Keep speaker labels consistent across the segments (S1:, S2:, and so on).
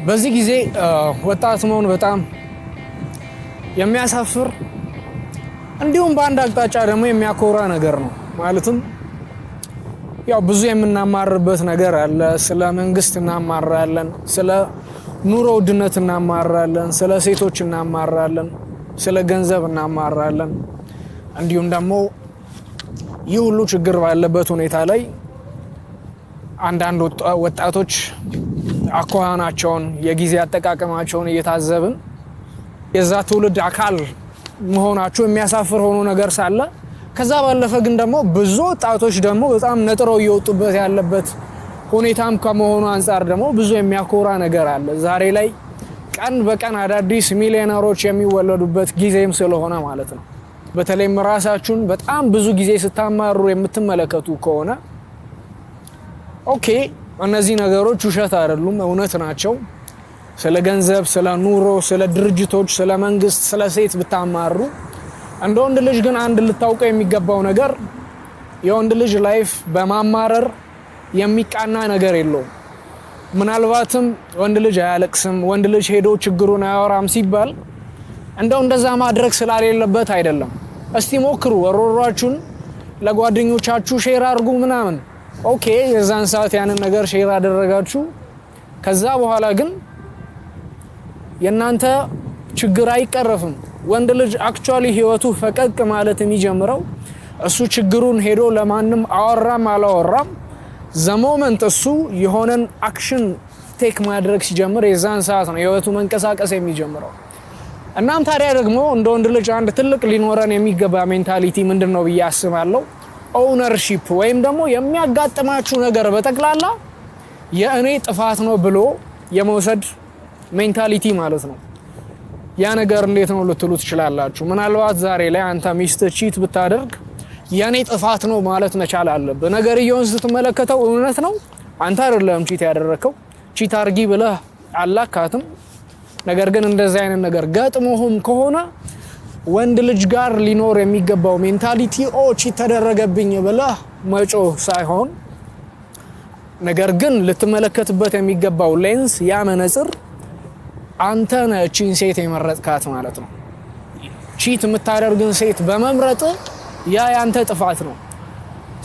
S1: በዚህ ጊዜ ወጣት መሆን በጣም የሚያሳፍር እንዲሁም በአንድ አቅጣጫ ደግሞ የሚያኮራ ነገር ነው። ማለትም ያው ብዙ የምናማርበት ነገር አለ። ስለ መንግስት እናማራለን፣ ስለ ኑሮ ውድነት እናማራለን፣ ስለ ሴቶች እናማራለን፣ ስለ ገንዘብ እናማራለን። እንዲሁም ደግሞ ይህ ሁሉ ችግር ባለበት ሁኔታ ላይ አንዳንድ ወጣቶች አኳኋናቸውን የጊዜ አጠቃቀማቸውን እየታዘብን የዛ ትውልድ አካል መሆናቸው የሚያሳፍር ሆኖ ነገር ሳለ ከዛ ባለፈ ግን ደግሞ ብዙ ወጣቶች ደግሞ በጣም ነጥረው እየወጡበት ያለበት ሁኔታም ከመሆኑ አንፃር ደግሞ ብዙ የሚያኮራ ነገር አለ። ዛሬ ላይ ቀን በቀን አዳዲስ ሚሊዮነሮች የሚወለዱበት ጊዜም ስለሆነ ማለት ነው። በተለይም ራሳችሁን በጣም ብዙ ጊዜ ስታማሩ የምትመለከቱ ከሆነ ኦኬ እነዚህ ነገሮች ውሸት አይደሉም፣ እውነት ናቸው። ስለ ገንዘብ፣ ስለ ኑሮ፣ ስለ ድርጅቶች፣ ስለ መንግስት፣ ስለ ሴት ብታማሩ እንደ ወንድ ልጅ ግን አንድ ልታውቀው የሚገባው ነገር የወንድ ልጅ ላይፍ በማማረር የሚቃና ነገር የለውም። ምናልባትም ወንድ ልጅ አያለቅስም፣ ወንድ ልጅ ሄዶ ችግሩን አያወራም ሲባል እንደዛ ማድረግ ስላሌለበት አይደለም። እስቲ ሞክሩ፣ ወሮሯችሁን ለጓደኞቻችሁ ሼር አድርጉ ምናምን። ኦኬ የዛን ሰዓት ያንን ነገር ሼር አደረጋችሁ። ከዛ በኋላ ግን የናንተ ችግር አይቀረፍም። ወንድ ልጅ አክቹአሊ ህይወቱ ፈቀቅ ማለት የሚጀምረው እሱ ችግሩን ሄዶ ለማንም አወራም አላወራም ዘሞመንት እሱ የሆነን አክሽን ቴክ ማድረግ ሲጀምር የዛን ሰዓት ነው ህይወቱ መንቀሳቀስ የሚጀምረው። እናም ታዲያ ደግሞ እንደ ወንድ ልጅ አንድ ትልቅ ሊኖረን የሚገባ ሜንታሊቲ ምንድነው ብዬ አስባለሁ? ኦውነርሺፕ ወይም ደግሞ የሚያጋጥማችሁ ነገር በጠቅላላ የእኔ ጥፋት ነው ብሎ የመውሰድ ሜንታሊቲ ማለት ነው። ያ ነገር እንዴት ነው ልትሉ ትችላላችሁ። ምናልባት ዛሬ ላይ አንተ ሚስት ቺት ብታደርግ የኔ ጥፋት ነው ማለት መቻል አለብህ። ነገርየውን ስትመለከተው እውነት ነው፣ አንተ አይደለም ቺት ያደረከው። ቺት አርጊ ብለህ አላካትም። ነገር ግን እንደዚህ አይነት ነገር ገጥሞህም ከሆነ ወንድ ልጅ ጋር ሊኖር የሚገባው ሜንታሊቲ ቺት ተደረገብኝ ብለህ መጮህ ሳይሆን ነገር ግን ልትመለከትበት የሚገባው ሌንስ ያ መነጽር አንተ ነህ እቺን ሴት የመረጥካት ማለት ነው። ቺት የምታደርግን ሴት በመምረጥ ያ ያንተ ጥፋት ነው።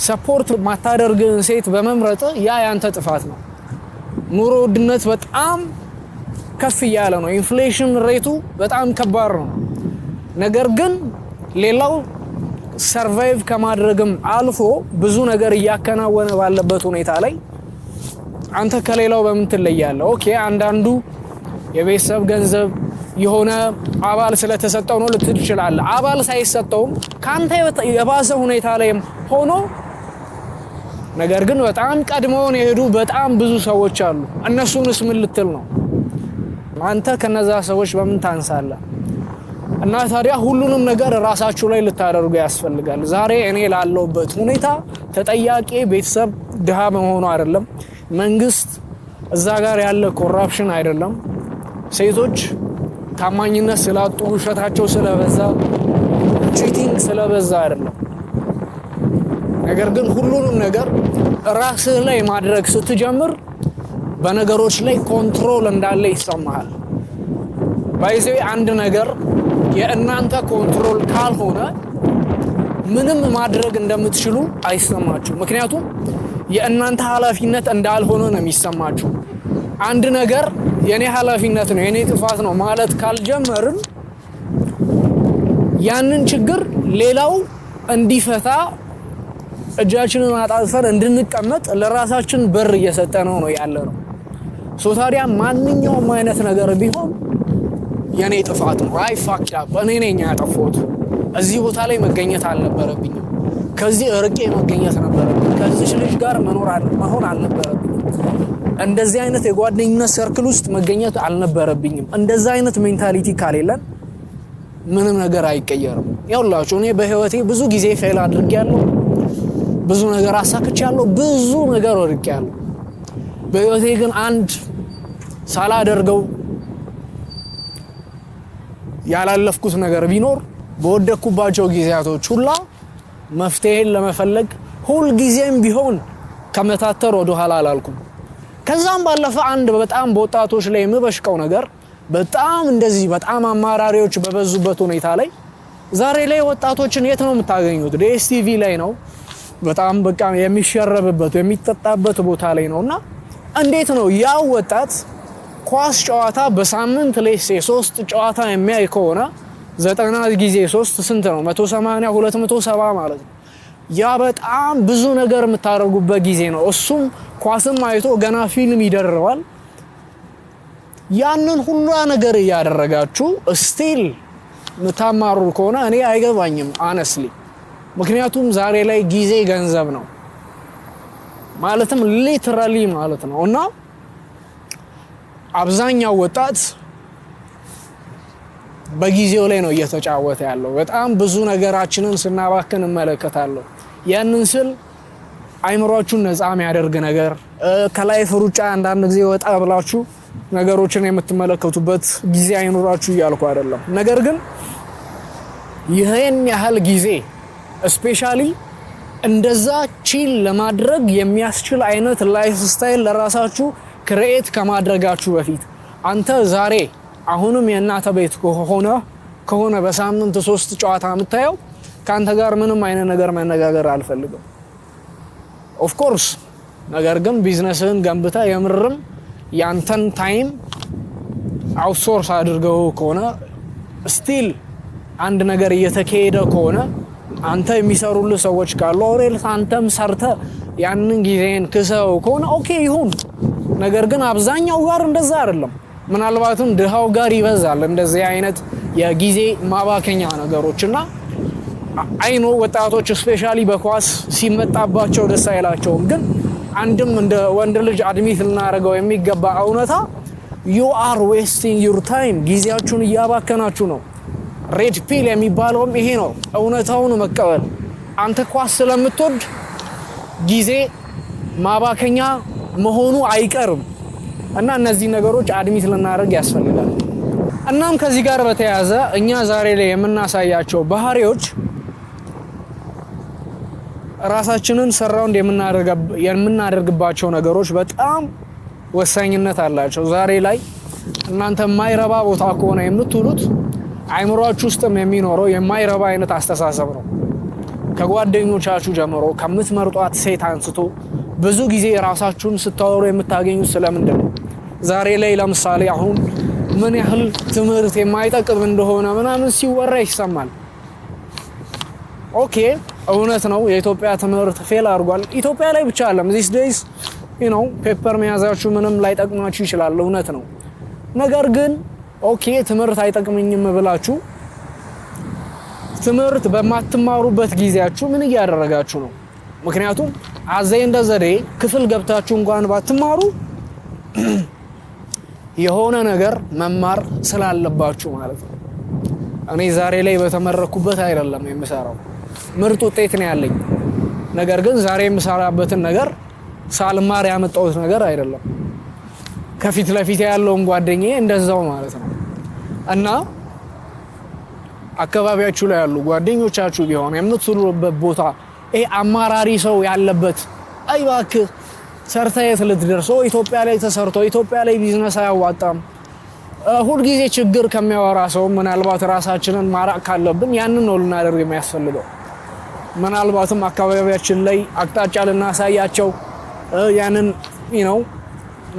S1: ሰፖርት ማታደርግን ሴት በመምረጥ ያ ያንተ ጥፋት ነው። ኑሮ ውድነት በጣም ከፍ እያለ ነው። ኢንፍሌሽን ሬቱ በጣም ከባድ ነው። ነገር ግን ሌላው ሰርቫይቭ ከማድረግም አልፎ ብዙ ነገር እያከናወነ ባለበት ሁኔታ ላይ አንተ ከሌላው በምን ትለያለህ? ኦኬ አንዳንዱ የቤተሰብ ገንዘብ የሆነ አባል ስለተሰጠው ነው ልትል ትችላለህ። አባል ሳይሰጠውም ካንተ የባሰ ሁኔታ ላይ ሆኖ ነገር ግን በጣም ቀድመውን የሄዱ በጣም ብዙ ሰዎች አሉ። እነሱንስ ምን ልትል ነው? አንተ ከነዛ ሰዎች በምን ታንሳለህ? እና ታዲያ ሁሉንም ነገር ራሳችሁ ላይ ልታደርጉ ያስፈልጋል። ዛሬ እኔ ላለሁበት ሁኔታ ተጠያቂ ቤተሰብ ድሃ መሆኑ አይደለም፣ መንግስት እዛ ጋር ያለ ኮራፕሽን አይደለም፣ ሴቶች ታማኝነት ስላጡ ውሸታቸው ስለበዛ ቺቲንግ ስለበዛ አይደለም። ነገር ግን ሁሉንም ነገር ራስህ ላይ ማድረግ ስትጀምር በነገሮች ላይ ኮንትሮል እንዳለ ይሰማሃል። ባይዘይ አንድ ነገር የእናንተ ኮንትሮል ካልሆነ ምንም ማድረግ እንደምትችሉ አይሰማችሁ። ምክንያቱም የእናንተ ኃላፊነት እንዳልሆነ ነው የሚሰማችሁ። አንድ ነገር የኔ ኃላፊነት ነው የኔ ጥፋት ነው ማለት ካልጀመርን ያንን ችግር ሌላው እንዲፈታ እጃችንን አጣጥፈን እንድንቀመጥ ለራሳችን በር እየሰጠነው ነው ያለነው። ታዲያ ማንኛውም አይነት ነገር ቢሆን የኔ ጥፋት ነው፣ አይ ፋክድ አፕ እኔ ነኝ ያጠፋሁት፣ እዚህ ቦታ ላይ መገኘት አልነበረብኝም፣ ከዚህ እርቄ መገኘት ነበረብኝ፣ ከዚህ ልጅ ጋር መሆን አልነበረብኝም፣ እንደዚህ አይነት የጓደኝነት ሰርክል ውስጥ መገኘት አልነበረብኝም። እንደዛ አይነት ሜንታሊቲ ካሌለን ምንም ነገር አይቀየርም። ያውላችሁ እኔ በህይወቴ ብዙ ጊዜ ፌል አድርጌያለሁ፣ ብዙ ነገር አሳክቻለሁ፣ ብዙ ነገር ወድቄያለሁ። በህይወቴ ግን አንድ ሳላደርገው ያላለፍኩት ነገር ቢኖር በወደኩባቸው ጊዜያቶች ሁላ መፍትሄን ለመፈለግ ሁሉ ጊዜም ቢሆን ከመታተር ወደ ኋላ አላልኩም። ከዛም ባለፈ አንድ በጣም በወጣቶች ላይ የምበሽቀው ነገር በጣም እንደዚህ በጣም አማራሪዎች በበዙበት ሁኔታ ላይ ዛሬ ላይ ወጣቶችን የት ነው የምታገኙት? ዲኤስቲቪ ላይ ነው። በጣም በቃ የሚሸረብበት የሚጠጣበት ቦታ ላይ ነውና እንዴት ነው ያው ወጣት ኳስ ጨዋታ በሳምንት ላይ 3 ጨዋታ የሚያይ ከሆነ 90 ጊዜ 3 ስንት ነው? 180 270 ማለት ነው። ያ በጣም ብዙ ነገር የምታደርጉበት ጊዜ ነው። እሱም ኳስም አይቶ ገና ፊልም ይደርባል። ያንን ሁሉ ነገር እያደረጋችሁ ስቲል ምታማሩ ከሆነ እኔ አይገባኝም honestly። ምክንያቱም ዛሬ ላይ ጊዜ ገንዘብ ነው ማለትም ሊተራሊ ማለት ነው። እና አብዛኛው ወጣት በጊዜው ላይ ነው እየተጫወተ ያለው። በጣም ብዙ ነገራችንን ስናባክን እመለከታለሁ። ያንን ስል አይምሮአችሁን ነፃ የሚያደርግ ነገር ከላይፍ ሩጫ አንዳንድ ጊዜ ወጣ ብላችሁ ነገሮችን የምትመለከቱበት ጊዜ አይኖራችሁ እያልኩ አይደለም። ነገር ግን ይሄን ያህል ጊዜ ስፔሻሊ እንደዛ ቺል ለማድረግ የሚያስችል አይነት ላይፍ ስታይል ለራሳችሁ ክሬት ከማድረጋችሁ በፊት አንተ ዛሬ አሁንም የእናተ ቤት ከሆነ በሳምንት 3 ጨዋታ የምታየው ካንተ ጋር ምንም አይነት ነገር መነጋገር አልፈልግም ኦፍ ኮርስ። ነገር ግን ቢዝነስን ገንብታ የምርም ያንተን ታይም አውትሶርስ አድርገው ከሆነ ስቲል አንድ ነገር እየተካሄደ ከሆነ አንተ የሚሰሩልህ ሰዎች ካሉ ኦሬል አንተም ሰርተ ያንን ጊዜን ክሰው ከሆነ ኦኬ ይሁን። ነገር ግን አብዛኛው ጋር እንደዛ አይደለም። ምናልባትም ድሃው ጋር ይበዛል እንደዚህ አይነት የጊዜ ማባከኛ ነገሮችና አይኖ ወጣቶች ስፔሻሊ በኳስ ሲመጣባቸው ደስ አይላቸውም። ግን አንድም እንደ ወንድ ልጅ አድሚት ልናደርገው የሚገባ እውነታ you are wasting your time ጊዜያችሁን እያባከናችሁ ነው። ሬድ ፒል የሚባለውም ይሄ ነው። እውነታውን መቀበል። አንተ ኳስ ስለምትወድ ጊዜ ማባከኛ መሆኑ አይቀርም እና እነዚህ ነገሮች አድሚት ልናደርግ ያስፈልጋል። እናም ከዚህ ጋር በተያያዘ እኛ ዛሬ ላይ የምናሳያቸው ባህሪዎች ራሳችንን ሰራውንድ የምናደርግባቸው ነገሮች በጣም ወሳኝነት አላቸው። ዛሬ ላይ እናንተ የማይረባ ቦታ ከሆነ የምትውሉት አይምሮአችሁ ውስጥም የሚኖረው የማይረባ አይነት አስተሳሰብ ነው። ከጓደኞቻችሁ ጀምሮ ከምትመርጧት ሴት አንስቶ ብዙ ጊዜ ራሳችሁን ስታወሩ የምታገኙት ስለምንድን ነው? ዛሬ ላይ ለምሳሌ አሁን ምን ያህል ትምህርት የማይጠቅም እንደሆነ ምናምን ሲወራ ይሰማል። ኦኬ እውነት ነው፣ የኢትዮጵያ ትምህርት ፌል አድርጓል። ኢትዮጵያ ላይ ብቻ አይደለም these days ፔፐር መያዛችሁ ምንም ላይጠቅማችሁ ይችላል፣ እውነት ነው። ነገር ግን ኦኬ ትምህርት አይጠቅምኝም ብላችሁ ትምህርት በማትማሩበት ጊዜያችሁ ምን እያደረጋችሁ ነው? ምክንያቱም አዘይ እንደዘዴ ክፍል ገብታችሁ እንኳን ባትማሩ የሆነ ነገር መማር ስላለባችሁ ማለት ነው። እኔ ዛሬ ላይ በተመረኩበት አይደለም የምሰራው፣ ምርጥ ውጤት ነው ያለኝ። ነገር ግን ዛሬ የምሰራበትን ነገር ሳልማር ያመጣሁት ነገር አይደለም። ከፊት ለፊት ያለውን ጓደኛዬ እንደዛው ማለት ነው። እና አካባቢያችሁ ላይ ያሉ ጓደኞቻችሁ ቢሆን የምትሰሩበት ቦታ ይሄ አማራሪ ሰው ያለበት አይባክህ ሰርተህ የት ልትደርሰው ኢትዮጵያ ላይ ተሰርቶ ኢትዮጵያ ላይ ቢዝነስ አያዋጣም ሁሉ ጊዜ ችግር ከሚያወራ ሰው ምናልባት ራሳችንን ማራቅ ካለብን ያንን ነው ልናደርግ የሚያስፈልገው። ምናልባትም አካባቢያችን ላይ አቅጣጫ ልናሳያቸው ያንን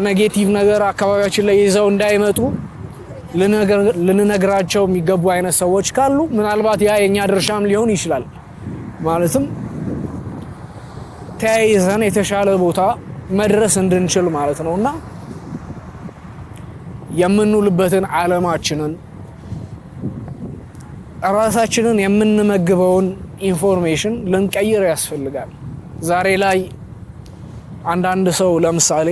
S1: ኔጌቲቭ ነገር አካባቢያችን ላይ ይዘው እንዳይመጡ ልንነግራቸው የሚገቡ አይነት ሰዎች ካሉ ምናልባት ያ የኛ ድርሻም ሊሆን ይችላል። ማለትም ተያይዘን የተሻለ ቦታ መድረስ እንድንችል ማለት ነውና የምንውልበትን ዓለማችንን ራሳችንን የምንመግበውን ኢንፎርሜሽን ልንቀይር ያስፈልጋል። ዛሬ ላይ አንዳንድ ሰው ለምሳሌ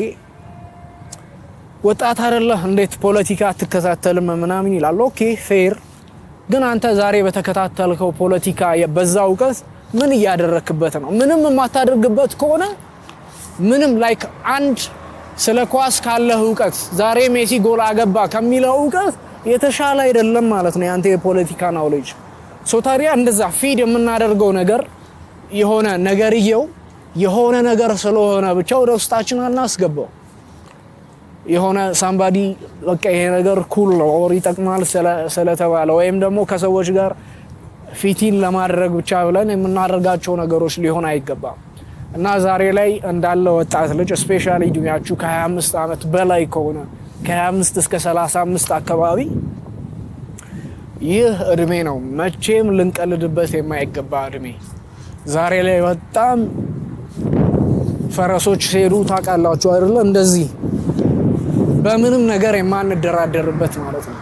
S1: ወጣት አይደለህ እንዴት ፖለቲካ አትከታተልም ምናምን ይላል። ኦኬ ፌር። ግን አንተ ዛሬ በተከታተልከው ፖለቲካ በዛ እውቀት ምን እያደረክበት ነው? ምንም የማታደርግበት ከሆነ ምንም ላይክ አንድ ስለ ኳስ ካለህ እውቀት ዛሬ ሜሲ ጎል አገባ ከሚለው እውቀት የተሻለ አይደለም ማለት ነው ያንተ የፖለቲካ ናውሌጅ። ታዲያ እንደዛ ፊድ የምናደርገው ነገር የሆነ ነገርየው የሆነ ነገር ስለሆነ ብቻ ወደ ውስጣችን አናስገባው። የሆነ ሳምባዲ በቃ ይሄ ነገር ኩል ነው ኦር ይጠቅማል ስለተባለ ወይም ደግሞ ከሰዎች ጋር ፊቲን ለማድረግ ብቻ ብለን የምናደርጋቸው ነገሮች ሊሆን አይገባም። እና ዛሬ ላይ እንዳለ ወጣት ልጅ ስፔሻሊ እድሜያችሁ ከ25 ዓመት በላይ ከሆነ ከ25 እስከ 35 አካባቢ ይህ እድሜ ነው መቼም ልንቀልድበት የማይገባ እድሜ። ዛሬ ላይ በጣም ፈረሶች ሲሄዱ ታውቃላችሁ አይደል? እንደዚህ በምንም ነገር የማንደራደርበት ማለት ነው።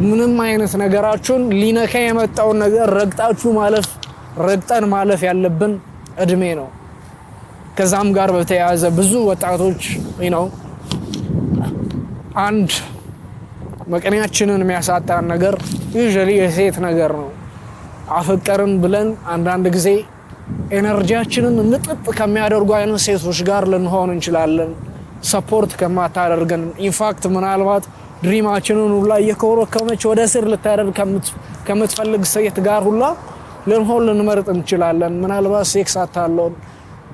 S1: ምንም አይነት ነገራችሁን ሊነካ የመጣውን ነገር ረግጠን ማለፍ ያለብን እድሜ ነው። ከዛም ጋር በተያያዘ ብዙ ወጣቶች ነው አንድ መቀነያችንን የሚያሳጣን ነገር ዩዥዋሊ የሴት ነገር ነው። አፈቀርን ብለን አንዳንድ ጊዜ ኤነርጂያችንን ንጥጥ ከሚያደርጉ አይነት ሴቶች ጋር ልንሆን እንችላለን። ሰፖርት ከማታደርገን ኢንፋክት ምናልባት ድሪማችንን ሁላ እየኮረከመች ወደ ስር ልታደርግ ከምትፈልግ ሴት ጋር ሁላ ልንመርጥ እንችላለን። ምናልባት ሴክስ አታለን፣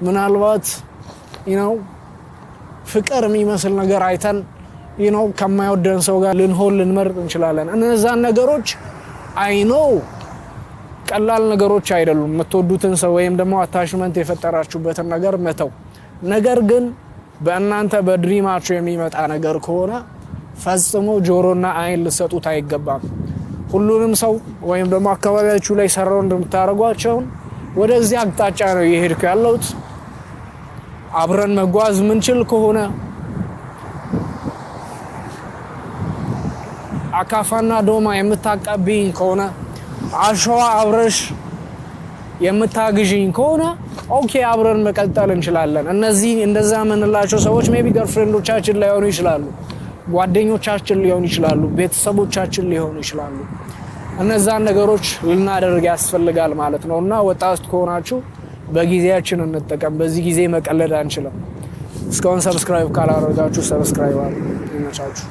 S1: ምናልባት ፍቅር የሚመስል ነገር አይተን ከማይወደን ሰው ጋር ልንመርጥ እንችላለን። እነዛን ነገሮች አይኖ ቀላል ነገሮች አይደሉም። የምትወዱትን ሰው ወይም ደግሞ አታችመንት የፈጠራችሁበትን ነገር መተው። ነገር ግን በእናንተ በድሪማችሁ የሚመጣ ነገር ከሆነ ፈጽሞ ጆሮና አይን ልሰጡት አይገባም። ሁሉንም ሰው ወይም ደግሞ አካባቢያችሁ ላይ ሰራው እንደምታረጓቸው ወደዚህ አቅጣጫ ነው እየሄድኩ ያለሁት። አብረን መጓዝ ምንችል ከሆነ አካፋና ዶማ የምታቀብኝ ከሆነ አሸዋ አብረሽ የምታግዥኝ ከሆነ ኦኬ አብረን መቀጠል እንችላለን። እነዚህ እንደዛ ምንላቸው ሰዎች ሜቢ ገርፍሬንዶቻችን ሊሆኑ ይችላሉ፣ ጓደኞቻችን ሊሆኑ ይችላሉ፣ ቤተሰቦቻችን ሊሆኑ ይችላሉ። እነዛን ነገሮች ልናደርግ ያስፈልጋል ማለት ነው። እና ወጣት ከሆናችሁ በጊዜያችን እንጠቀም። በዚህ ጊዜ መቀለድ አንችልም። እስካሁን ሰብስክራይብ ካላደረጋችሁ ሰብስክራይብ አድርጉ። ይመቻችሁ።